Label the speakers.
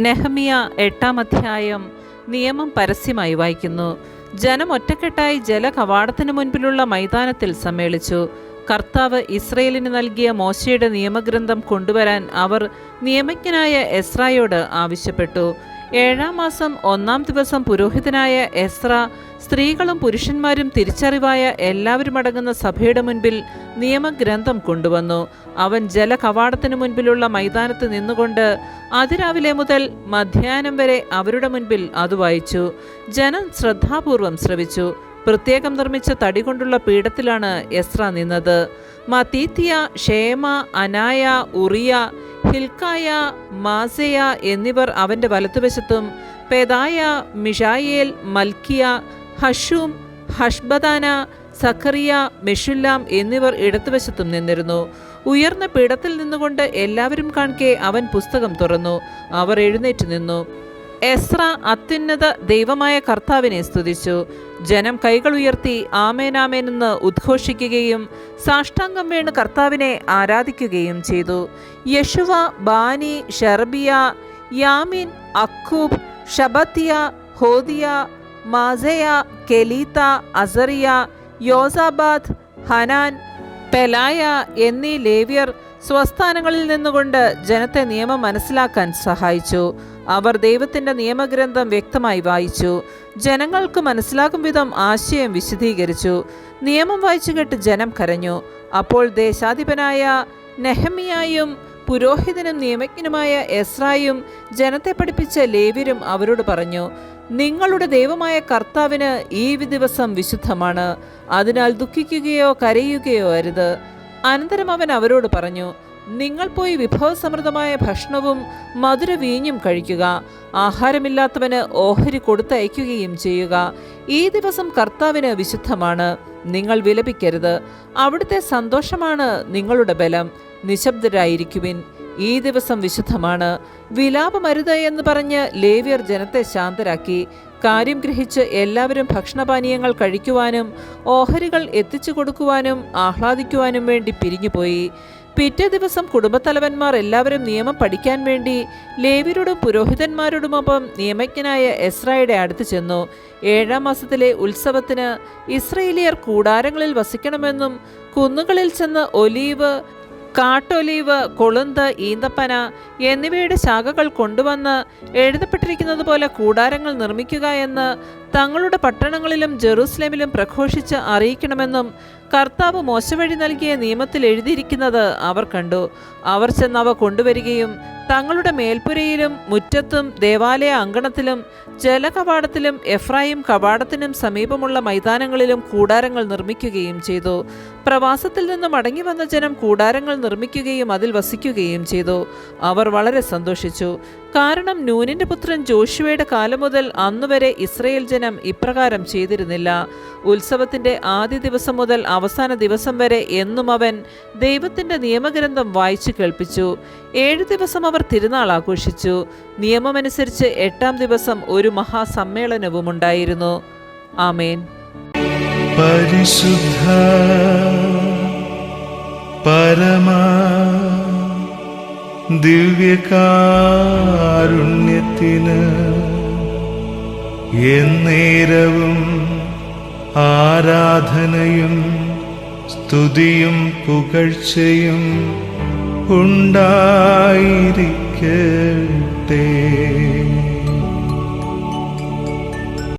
Speaker 1: നെഹമ്യ 8-ാം അധ്യായം. നിയമം പരസ്യമായി വായിക്കുന്നു. ജനം ഒറ്റക്കെട്ടായി ജലകവാടത്തിനു മുൻപിലുള്ള മൈതാനത്തിൽ സമ്മേളിച്ചു. കർത്താവ് ഇസ്രയേലിന് നൽകിയ മോശയുടെ നിയമഗ്രന്ഥം കൊണ്ടുവരാൻ അവർ നിയമജ്ഞനായ എസ്രായോട് ആവശ്യപ്പെട്ടു. 7-ാം മാസം 1-ാം ദിവസം പുരോഹിതനായ എസ്ര സ്ത്രീകളും പുരുഷന്മാരും തിരിച്ചറിവായ എല്ലാവരും അടങ്ങുന്ന സഭയുടെ മുൻപിൽ നിയമഗ്രന്ഥം കൊണ്ടുവന്നു. അവൻ ജലകവാടത്തിനു മുൻപിലുള്ള മൈതാനത്ത് നിന്നുകൊണ്ട് അതിരാവിലെ മുതൽ മധ്യാഹ്നം വരെ അവരുടെ മുൻപിൽ അത് വായിച്ചു. ജനം ശ്രദ്ധാപൂർവം ശ്രവിച്ചു. പ്രത്യേകം നിർമ്മിച്ച തടി കൊണ്ടുള്ള പീഠത്തിലാണ് എസ്ര നിന്നത്. മത്തീത്തിയ, ഷേമ, അനായ, ഉറിയ, ഹിൽക്കായ, മാസേയ എന്നിവർ അവൻ്റെ വലത്തുവശത്തും പെദായ, മിഷായേൽ, മൽക്കിയ, ഹഷൂം, ഹഷ്ബദാന, സഖറിയ, മെഷുല്ലാം എന്നിവർ ഇടത്തുവശത്തും നിന്നിരുന്നു. ഉയർന്ന പീഠത്തിൽ നിന്നുകൊണ്ട് എല്ലാവരും കാൺകെ അവൻ പുസ്തകം തുറന്നു. അവർ എഴുന്നേറ്റ് നിന്നു. എസ്ര അത്യുന്നത ദൈവമായ കർത്താവിനെ സ്തുതിച്ചു. ജനം കൈകൾ ഉയർത്തി ആമേൻ ആമേൻ എന്ന് ഉദ്ഘോഷിക്കുകയും സാഷ്ടാംഗം വീണ് കർത്താവിനെ ആരാധിക്കുകയും ചെയ്തു. യശുവ, ബാനി, ഷെർബിയ, യാമിൻ, അക്കൂബ്, ഷബത്തിയ, ഹോദിയ, മാസേയ, കെലീത്ത, അസറിയ, യോസാബാദ്, ഹനാൻ, പെലായ എന്നീ ലേവ്യർ സ്വസ്ഥാനങ്ങളിൽ നിന്നുകൊണ്ട് ജനത്തെ നിയമം മനസ്സിലാക്കാൻ സഹായിച്ചു. അവർ ദൈവത്തിൻ്റെ നിയമഗ്രന്ഥം വ്യക്തമായി വായിച്ചു. ജനങ്ങൾക്ക് മനസ്സിലാക്കും വിധം ആശയം വിശദീകരിച്ചു. നിയമം വായിച്ചു കേട്ട് ജനം കരഞ്ഞു. അപ്പോൾ ദേശാധിപനായ നെഹമ്യായും പുരോഹിതനും നിയമജ്ഞനുമായ എസ്രായും ജനത്തെ പഠിപ്പിച്ച ലേവ്യരും അവരോട് പറഞ്ഞു, നിങ്ങളുടെ ദൈവമായ കർത്താവിന് ഈ ദിവസം വിശുദ്ധമാണ്. അതിനാൽ ദുഃഖിക്കുകയോ കരയുകയോ അരുത്. അനന്തരം അവൻ അവരോട് പറഞ്ഞു, നിങ്ങൾ പോയി വിഭവസമൃദ്ധമായ ഭക്ഷണവും മധുര വീഞ്ഞും കഴിക്കുക. ആഹാരമില്ലാത്തവന് ഓഹരി കൊടുത്തയക്കുകയും ചെയ്യുക. ഈ ദിവസം കർത്താവിന് വിശുദ്ധമാണ്. നിങ്ങൾ വിലപിക്കരുത്. അവിടുത്തെ സന്തോഷമാണ് നിങ്ങളുടെ ബലം. നിശബ്ദരായിരിക്കുവിൻ. ഈ ദിവസം വിശുദ്ധമാണ്. വിലാപമരുത് എന്ന് പറഞ്ഞ് ലേവ്യർ ജനത്തെ ശാന്തരാക്കി. കാര്യം ഗ്രഹിച്ച് എല്ലാവരും ഭക്ഷണപാനീയങ്ങൾ കഴിക്കുവാനും ഓഹരികൾ എത്തിച്ചു കൊടുക്കുവാനും ആഹ്ലാദിക്കുവാനും വേണ്ടി പിരിഞ്ഞുപോയി. പിറ്റേ ദിവസം കുടുംബത്തലവന്മാർ എല്ലാവരും നിയമം പഠിക്കാൻ വേണ്ടി ലേവ്യരോടും പുരോഹിതന്മാരോടുമൊപ്പം നിയമജ്ഞനായ എസ്രായുടെ അടുത്ത് ചെന്നു. 7-ാം മാസത്തിലെ ഉത്സവത്തിന് ഇസ്രായേലിയർ കൂടാരങ്ങളിൽ വസിക്കണമെന്നും കുന്നുകളിൽ ചെന്ന് ഒലീവ്, കാട്ടൊലീവ്, കൊളുന്ത്, ഈന്തപ്പന എന്നിവയുടെ ശാഖകൾ കൊണ്ടുവന്ന് എഴുതപ്പെട്ടിരിക്കുന്നത് പോലെ കൂടാരങ്ങൾ നിർമ്മിക്കുക എന്ന് തങ്ങളുടെ പട്ടണങ്ങളിലും ജെറൂസലേമിലും പ്രഘോഷിച്ച് അറിയിക്കണമെന്നും കർത്താവ് മോശ വഴി നൽകിയ നിയമത്തിൽ എഴുതിയിരിക്കുന്നത് അവർ കണ്ടു. അവർ ചെന്ന് അവ കൊണ്ടുവരികയും തങ്ങളുടെ മേൽപ്പുരയിലും മുറ്റത്തും ദേവാലയ അങ്കണത്തിലും ജലകവാടത്തിലും എഫ്രായിം കവാടത്തിനും സമീപമുള്ള മൈതാനങ്ങളിലും കൂടാരങ്ങൾ നിർമ്മിക്കുകയും ചെയ്തു. പ്രവാസത്തിൽ നിന്ന് മടങ്ങി വന്ന ജനം കൂടാരങ്ങൾ നിർമ്മിക്കുകയും അതിൽ വസിക്കുകയും ചെയ്തു. അവർ വളരെ സന്തോഷിച്ചു. കാരണം നൂനിന്റെ പുത്രൻ ജോഷുവയുടെ കാലം മുതൽ അന്നുവരെ ഇസ്രയേൽ ജനം ഇപ്രകാരം ചെയ്തിരുന്നില്ല. ഉത്സവത്തിന്റെ ആദ്യ ദിവസം മുതൽ അവസാന ദിവസം വരെ എന്നും അവൻ ദൈവത്തിന്റെ നിയമഗ്രന്ഥം വായിച്ചു കേൾപ്പിച്ചു. 7 ദിവസം അവർ തിരുനാൾ ആഘോഷിച്ചു. നിയമമനുസരിച്ച് 8-ാം ദിവസം ഒരു മഹാസമ്മേളനവും ഉണ്ടായിരുന്നു. ആമേൻ.
Speaker 2: പരിശുദ്ധ പരമാ ദിവ്യകാരുണ്യത്തിന് എന്നേരവും ആരാധനയും സ്തുതിയും പുകഴ്ചയും ഉണ്ടായിരിക്കട്ടെ.